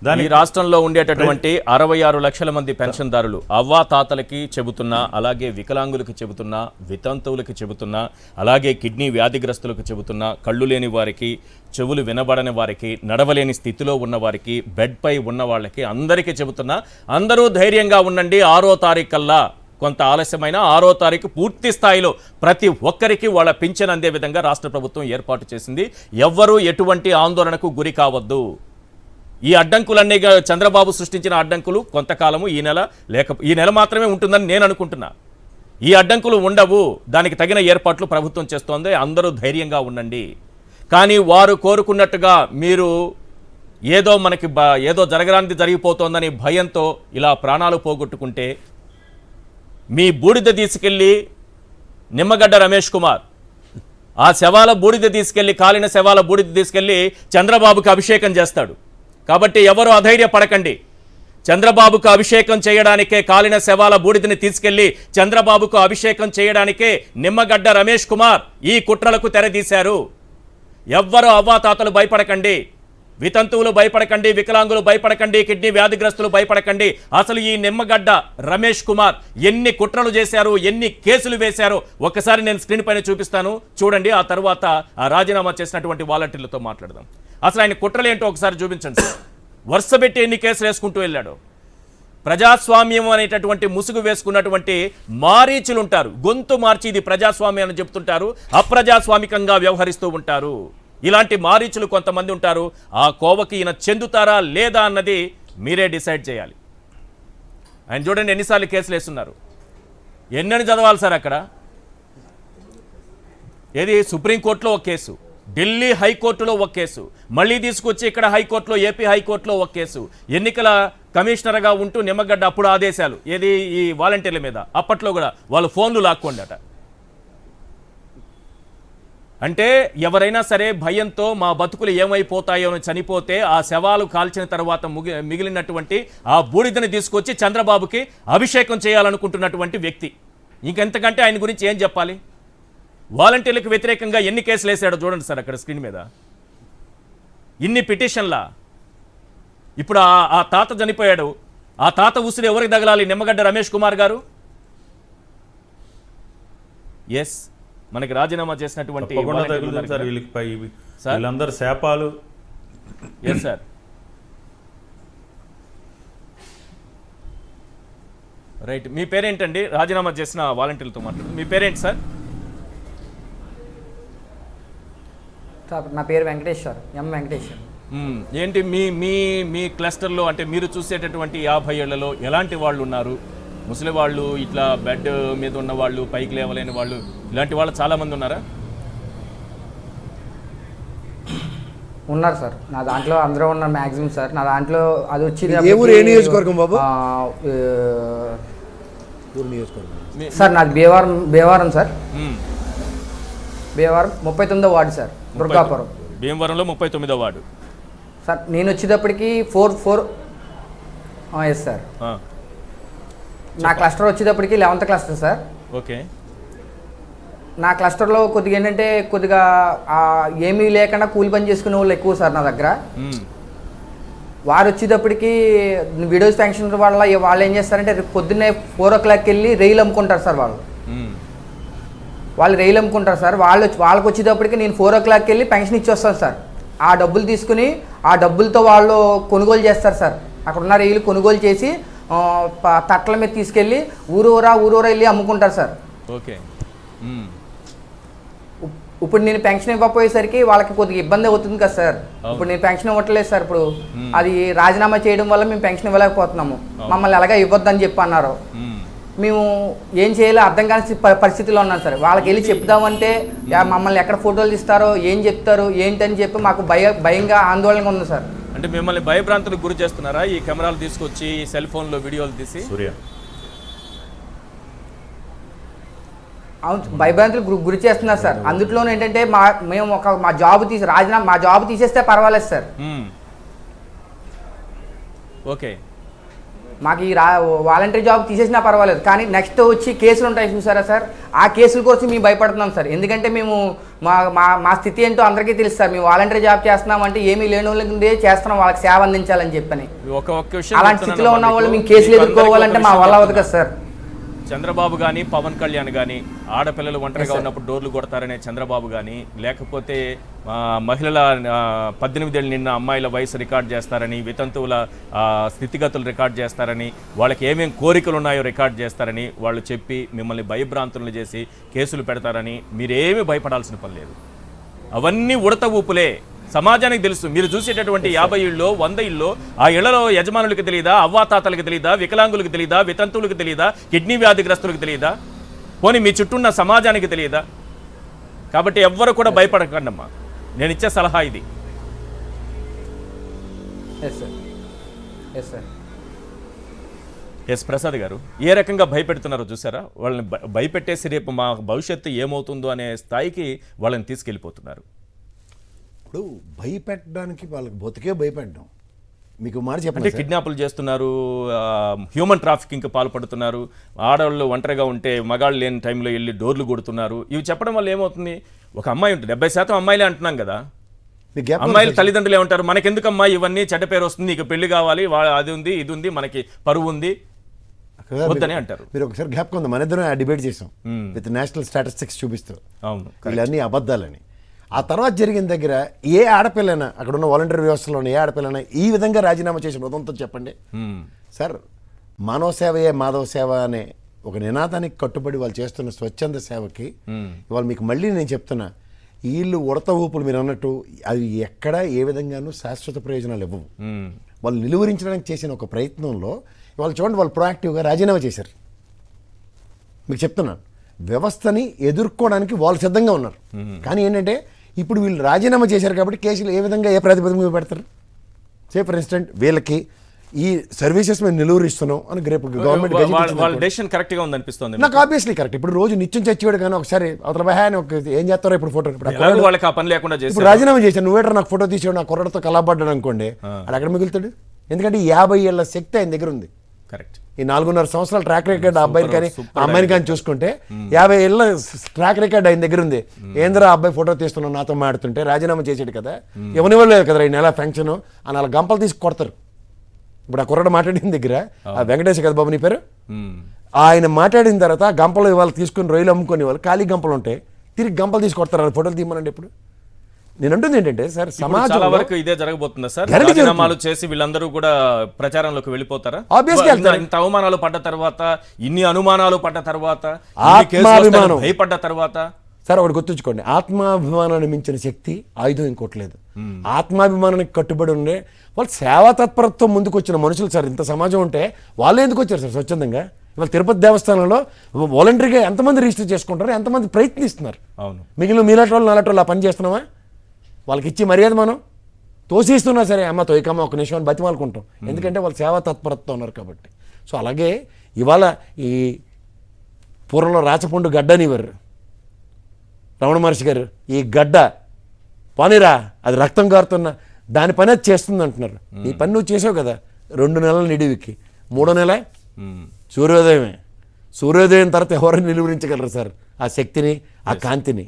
ఈ రాష్ట్రంలో ఉండేటటువంటి 66 లక్షల మంది పెన్షన్దారులు అవ్వా తాతలకి చెబుతున్నా, అలాగే వికలాంగులకు చెబుతున్నా, వితంతువులకు చెబుతున్నా, అలాగే కిడ్నీ వ్యాధిగ్రస్తులకు చెబుతున్నా, కళ్ళు లేని వారికి, చెవులు వినబడని వారికి, నడవలేని స్థితిలో ఉన్న వారికి, బెడ్పై ఉన్న వాళ్ళకి అందరికీ చెబుతున్నా, అందరూ ధైర్యంగా ఉండండి. 6వ తారీఖు కల్లా, కొంత ఆలస్యమైన 6వ తారీఖు పూర్తి స్థాయిలో ప్రతి ఒక్కరికి వాళ్ళ పింఛన్ అందే విధంగా రాష్ట్ర ప్రభుత్వం ఏర్పాటు చేసింది. ఎవ్వరూ ఎటువంటి ఆందోళనకు గురి కావద్దు. ఈ అడ్డంకులన్నీ చంద్రబాబు సృష్టించిన అడ్డంకులు కొంతకాలము ఈ నెల మాత్రమే ఉంటుందని నేను అనుకుంటున్నా. ఈ అడ్డంకులు ఉండవు. దానికి తగిన ఏర్పాట్లు ప్రభుత్వం చేస్తోంది. అందరూ ధైర్యంగా ఉండండి. కానీ వారు కోరుకున్నట్టుగా మీరు ఏదో జరగరానిది జరిగిపోతోందని భయంతో ఇలా ప్రాణాలు పోగొట్టుకుంటే, మీ బూడిద తీసుకెళ్ళి నిమ్మగడ్డ రమేష్ కుమార్ ఆ శవాల బూడిద తీసుకెళ్ళి, కాలిన శవాల బూడిద తీసుకెళ్ళి చంద్రబాబుకి అభిషేకం చేస్తాడు. కాబట్టి ఎవరు అధైర్యపడకండి. చంద్రబాబుకు అభిషేకం చేయడానికే, కాలిన శవాల బూడిదని తీసుకెళ్లి చంద్రబాబుకు అభిషేకం చేయడానికే నిమ్మగడ్డ రమేష్ కుమార్ ఈ కుట్రలకు తెరదీశారు. ఎవ్వరు అవ్వాతాతలు భయపడకండి, వితంతువులు భయపడకండి, వికలాంగులు భయపడకండి, కిడ్నీ వ్యాధిగ్రస్తులు భయపడకండి. అసలు ఈ నిమ్మగడ్డ రమేష్ కుమార్ ఎన్ని కుట్రలు చేశారు, ఎన్ని కేసులు వేశారో ఒక్కసారి నేను స్క్రీన్ పైన చూపిస్తాను, చూడండి. ఆ తర్వాత ఆ రాజీనామా చేసినటువంటి వాలంటీర్లతో మాట్లాడదాం. అసలు ఆయన కుట్రలు ఏంటో ఒకసారి చూపించండి. వరుస పెట్టి ఎన్ని కేసులు వేసుకుంటూ వెళ్ళాడు. ప్రజాస్వామ్యం అనేటటువంటి ముసుగు వేసుకున్నటువంటి మారీచులు ఉంటారు. గొంతు మార్చి ఇది ప్రజాస్వామ్యం అని చెప్తుంటారు, అప్రజాస్వామికంగా వ్యవహరిస్తూ ఉంటారు. ఇలాంటి మారీచులు కొంతమంది ఉంటారు. ఆ కోవకి ఈయన చెందుతారా లేదా అన్నది మీరే డిసైడ్ చేయాలి. ఆయన చూడండి ఎన్నిసార్లు కేసులు వేస్తున్నారు. ఎన్నని చదవాలి సార్ అక్కడ? ఏది సుప్రీంకోర్టులో ఒక కేసు, ఢిల్లీ హైకోర్టులో ఒక కేసు, మళ్ళీ తీసుకొచ్చి ఇక్కడ హైకోర్టులో, ఏపీ హైకోర్టులో ఒక కేసు. ఎన్నికల కమిషనర్గా ఉంటూ నిమ్మగడ్డ అప్పుడు ఆదేశాలు ఏది ఈ వాలంటీర్ల మీద, అప్పట్లో కూడా వాళ్ళు ఫోన్లు లాక్కోండి అట. అంటే ఎవరైనా సరే భయంతో మా బతుకులు ఏమైపోతాయో అని చనిపోతే ఆ శవాలు కాల్చిన తర్వాత మిగిలినటువంటి ఆ బూడిదని తీసుకొచ్చి చంద్రబాబుకి అభిషేకం చేయాలనుకుంటున్నటువంటి వ్యక్తి. ఇంకెంతకంటే ఆయన గురించి ఏం చెప్పాలి? వాలంటీర్లకు వ్యతిరేకంగా ఎన్ని కేసులు వేసాడో చూడండి సార్ అక్కడ స్క్రీన్ మీద. ఇన్ని పిటిషన్లా. ఇప్పుడు ఆ తాత చనిపోయాడు. ఆ తాత ఉసిరి ఎవరికి తగలాలి? నిమ్మగడ్డ రమేష్ కుమార్ గారు. ఎస్, మనకి రాజీనామా చేసినటువంటి వీళ్ళందరూ శాపాలు. Yes sir. రైట్, మీ పేరేంటండి? రాజీనామా చేసిన వాలంటీర్లతో మాట్లాడు. మీ పేరేంటి సార్? నా పేరు వెంకటేశ్వర్, ఎం వెంకటేశ్వర్. ఏంటి మీ మీ మీ క్లస్టర్లో, అంటే మీరు చూసేటటువంటి 50 ఏళ్లలో ఎలాంటి వాళ్ళు ఉన్నారు? ముసలి వాళ్ళు, ఇట్లా బెడ్ మీద ఉన్న వాళ్ళు, పైకి లేవలేని వాళ్ళు, ఇలాంటి వాళ్ళు చాలామంది ఉన్నారా? ఉన్నారు సార్. నా దాంట్లో అందరూ ఉన్నారు మ్యాక్సిమం సార్. నా దాంట్లో అది వచ్చింది సార్. నాది భీమవరం సార్. భీమవరం 39వ వార్డు సార్, దుర్గాపురం. భీమవరంలో 39వ వార్డు సార్. నేను వచ్చేటప్పటికి 4 ఎస్ సార్. నా క్లస్టర్ వచ్చేటప్పటికి 11th క్లస్టర్ సార్. ఓకే. నా క్లస్టర్లో కొద్దిగా ఏంటంటే కొద్దిగా ఏమీ లేకుండా కూలి పని చేసుకునే వాళ్ళు ఎక్కువ సార్ నా దగ్గర. వారు వచ్చేటప్పటికి విడోస్ పెన్షన్ వల్ల వాళ్ళు ఏం చేస్తారంటే పొద్దున్నే 4 o'clock వెళ్ళి రైలు అమ్ముకుంటారు సార్. వాళ్ళు రైలు అమ్ముకుంటారు సార్. వాళ్ళకి వచ్చేటప్పటికి నేను 4 o'clock వెళ్ళి పెన్షన్ ఇచ్చి వస్తాను సార్. ఆ డబ్బులు తీసుకుని ఆ డబ్బులతో వాళ్ళు కొనుగోలు చేస్తారు సార్. అక్కడ ఉన్న రైలు కొనుగోలు చేసి తట్ల మీద తీసుకెళ్ళి ఊరూరా వెళ్ళి అమ్ముకుంటారు సార్. ఓకే. ఇప్పుడు నేను పెన్షన్ ఇవ్వకపోయేసరికి వాళ్ళకి కొద్దిగా ఇబ్బంది అవుతుంది కదా సార్. ఇప్పుడు నేను పెన్షన్ ఇవ్వట్లేదు సార్. ఇప్పుడు అది రాజీనామా చేయడం వల్ల మేము పెన్షన్ ఇవ్వలేకపోతున్నాము. మమ్మల్ని ఎలాగా ఇవ్వద్దని చెప్పి అన్నారు. మేము ఏం చేయాలో అర్థం కాని పరిస్థితిలో ఉన్నాం సార్. వాళ్ళకి వెళ్ళి చెప్దామంటే మమ్మల్ని ఎక్కడ ఫోటోలు తీస్తారో, ఏం చెప్తారో ఏంటని చెప్పి మాకు భయంగా ఆందోళనగా ఉంది సార్. అంటే మిమ్మల్ని భయభ్రాంతులకు గురి చేస్తున్నారా ఈ కెమెరాలు తీసుకొచ్చి, సెల్ ఫోన్లో వీడియోలు తీసి? అవును, భయభ్రాంతులకు గురి చేస్తున్నారు సార్. అందులోనే ఏంటంటే మేము మా జాబ్ తీసేస్తే పర్వాలేదు సార్. ఓకే. మాకు ఈ వాలంటరీ జాబ్ తీసేసినా పర్వాలేదు, కానీ నెక్స్ట్ వచ్చి కేసులు ఉంటాయి చూసారా సార్, ఆ కేసుల కోసం మేము భయపడుతున్నాం సార్. ఎందుకంటే మేము మా మా మా స్థితి ఏంటో అందరికీ తెలుసు సార్. మేము వాలంటరీ జాబ్ చేస్తున్నామంటే ఏమీ లేని వాళ్ళకి చేస్తున్నాం, వాళ్ళకి సేవ అందించాలని చెప్పని. ఒక్క విషయం అలాంటి స్థితిలో ఉన్న వాళ్ళు మేము కేసులు ఎదుర్కోవాలంటే మా వల్ల అవ్వదు కదా సార్. చంద్రబాబు కానీ పవన్ కళ్యాణ్ కానీ ఆడపిల్లలు ఒంటరిగా ఉన్నప్పుడు డోర్లు కొడతారనే చంద్రబాబు కానీ, లేకపోతే మహిళల 18 ఏళ్ళు నిన్న అమ్మాయిల వయసు రికార్డ్ చేస్తారని, వితంతువుల స్థితిగతులు రికార్డ్ చేస్తారని, వాళ్ళకి ఏమేం కోరికలు ఉన్నాయో రికార్డ్ చేస్తారని వాళ్ళు చెప్పి మిమ్మల్ని భయభ్రాంతులను చేసి కేసులు పెడతారని మీరేమీ భయపడాల్సిన పని లేదు. అవన్నీ ఉడత ఊపులే. సమాజానికి తెలుసు. మీరు చూసేటటువంటి 50 ఇళ్ళు 100 ఇళ్ళు, ఆ ఇళ్లలో యజమానులకు తెలియదా, అవ్వాతాతలకు తెలియదా, వికలాంగులకు తెలియదా, వితంతువులకు తెలియదా, కిడ్నీ వ్యాధిగ్రస్తులకు తెలియదా, పోనీ మీ చుట్టూ ఉన్న సమాజానికి తెలియదా? కాబట్టి ఎవ్వరు కూడా భయపడకండమ్మా. నేను ఇచ్చే సలహా ఇది. ఎస్ ప్రసాద్ గారు, ఏ రకంగా భయపెడుతున్నారో చూసారా? వాళ్ళని భయపెట్టేసి రేపు మా భవిష్యత్తు ఏమవుతుందో అనే స్థాయికి వాళ్ళని తీసుకెళ్ళిపోతున్నారు. ఇప్పుడు భయపెట్టడానికి వాళ్ళకి బతికే భయపెట్టడం. మీకు మాట చెప్పండి. అంటే కిడ్నాపులు చేస్తున్నారు, హ్యూమన్ ట్రాఫికింగ్కి పాల్పడుతున్నారు, ఆడవాళ్ళు ఒంటరిగా ఉంటే మగాళ్ళు లేని టైంలో వెళ్ళి డోర్లు కొడుతున్నారు. ఇవి చెప్పడం వల్ల ఏమవుతుంది? ఒక అమ్మాయి ఉంటుంది, 70% అమ్మాయిలే అంటున్నాం కదా. అమ్మాయిల తల్లిదండ్రులు ఏమంటారు? మనకెందుకు అమ్మాయి ఇవన్నీ, చెడ్డ పేరు వస్తుంది, నీకు పెళ్లి కావాలి, అది ఉంది ఇది ఉంది, మనకి పరువు ఉంది వద్దని అంటారు. మీరు ఒకసారి జ్ఞాపకం ఉంది, మన ఇద్దరం డిబేట్ చేసాం విత్ నేషనల్ స్టాటిస్టిక్స్ చూపిస్తూ. అవును, వీళ్ళన్నీ అబద్ధాలని. ఆ తర్వాత జరిగిన దగ్గర ఏ ఆడపిల్లైనా, అక్కడ ఉన్న వాలంటీర్ వ్యవస్థలో ఉన్న ఏ ఆడపిల్లైనా ఈ విధంగా రాజీనామా చేసిన ఉదంతో చెప్పండి సార్. మానవ సేవయే మాధవ సేవ అనే ఒక నినాదానికి కట్టుబడి వాళ్ళు చేస్తున్న స్వచ్ఛంద సేవకి ఇవాళ మీకు మళ్ళీ నేను చెప్తున్నా, వీళ్ళు ఉడత ఊపులు మీరు అన్నట్టు అవి ఎక్కడ ఏ విధంగానూ శాశ్వత ప్రయోజనాలు ఇవ్వవు. వాళ్ళు నిలువరించడానికి చేసిన ఒక ప్రయత్నంలో వాళ్ళు చూడండి, వాళ్ళు ప్రొయాక్టివ్గా రాజీనామా చేశారు. మీకు చెప్తున్నాను, వ్యవస్థని ఎదుర్కోవడానికి వాళ్ళు సిద్ధంగా ఉన్నారు. కానీ ఏంటంటే ఇప్పుడు వీళ్ళు రాజీనామా చేశారు కాబట్టి కేసులు ఏ విధంగా ఏ ప్రాతిపదిక మీద పెడతారు? సే ఫర్ ఇన్స్టెంట్ వీళ్ళకి ఈ సర్వీసెస్ మేము నిలువరిస్తున్నాం అని రేపు గవర్నమెంట్ కరెక్ట్గా ఉంది అనిపిస్తుంది నాకు. Obviously correct. ఇప్పుడు రోజు నిత్యం చచ్చివాడు కానీ ఒకసారి అవతల భయాన్ని ఏం చేస్తారో ఇప్పుడు ఫోటో వాళ్ళకి ఆ పని లేకుండా చేసి ఇప్పుడు రాజీనామా చేశాను, నువ్వేటర్ నాకు ఫోటో తీసాడు, నా కుర్రతో కలబడ్డాడు అనుకోండి, అది అక్కడ మిగులుతాడు. ఎందుకంటే 50 ఏళ్ల శక్తి ఆయన దగ్గర ఉంది. కరెక్ట్. ఈ 4.5 సంవత్సరాల ట్రాక్ రికార్డ్ ఆ అబ్బాయిని కానీ ఆ అమ్మాయిని కానీ చూసుకుంటే 50 ఏళ్ళ ట్రాక్ రికార్డ్ ఆయన దగ్గర ఉంది. ఏంద్రా అబ్బాయి ఫోటో తీస్తున్నావు నాతో మాడుతుంటే, రాజీనామా చేసాడు కదా, ఇవ్వనివ్వలేదు కదా ఈ నెల ఫంక్షన్ అని అలా గంపలు తీసి కొడతారు. ఇప్పుడు ఆ కుర్రాడు మాట్లాడిన దగ్గర ఆ వెంకటేష్ కదా బాబు నీ పేరు, ఆయన మాట్లాడిన తర్వాత గంపలు ఇవాళ తీసుకుని రొయ్యలు అమ్ముకొని వాళ్ళు ఖాళీ గంపలు ఉంటాయి, తిరిగి గంపలు తీసి కొడతారు. ఫోటోలు తీయమనండి. ఇప్పుడు నేను అంటుంది ఏంటంటే సార్, సమాజం వరకు ఇదే జరగబోతుందా సార్? రాజీనామాలు చేసి వీళ్ళందరూ కూడా ప్రచారంలోకి వెళ్ళిపోతారా? ఇంత అవమానాలు పడ్డ తర్వాత, ఇన్ని అనుమానాలు పడ్డ తర్వాత, భయపడ్డ తర్వాత సార్ ఒకటి గుర్తుంచుకోండి, ఆత్మాభిమానాన్ని మించిన శక్తి ఆయుధం ఇంకోటి లేదు. ఆత్మాభిమానానికి కట్టుబడి ఉండే వాళ్ళు సేవా తత్పరతో ముందుకు వచ్చిన మనుషులు సార్. ఇంత సమాజం ఉంటే వాళ్ళు ఎందుకు వచ్చారు సార్ స్వచ్ఛందంగా? ఇవాళ తిరుపతి దేవస్థానంలో వాలంటరీగా ఎంతమంది రిజిస్టర్ చేసుకుంటారు, ఎంతమంది ప్రయత్నిస్తున్నారు? అవును. మిగిలిన మీలాంటి వాళ్ళు నాలాంటి వాళ్ళు ఆ పని చేస్తున్నామా? వాళ్ళకి ఇచ్చి మర్యాద మనం తోసిస్తున్నా సరే, అమ్మ తోయకమ్మ ఒక నిమిషం అని బతిమాలుకుంటాం. ఎందుకంటే వాళ్ళు సేవా తత్పరతతో ఉన్నారు కాబట్టి. సో అలాగే ఇవాళ ఈ పూర్వంలో రాచపండు గడ్డనివ్వరు రమణ మహర్షి గారు, ఈ గడ్డ పనిరా అది రక్తం కారుతున్నా దాని పని అది చేస్తుంది అంటున్నారు. ఈ పని నువ్వు చేసావు కదా 2 నెలల నిడివికి, 3వ నెల సూర్యోదయమే. సూర్యోదయం తర్వాత ఎవరైనా నిలువరించగలరు సార్ ఆ శక్తిని, ఆ కాంతిని?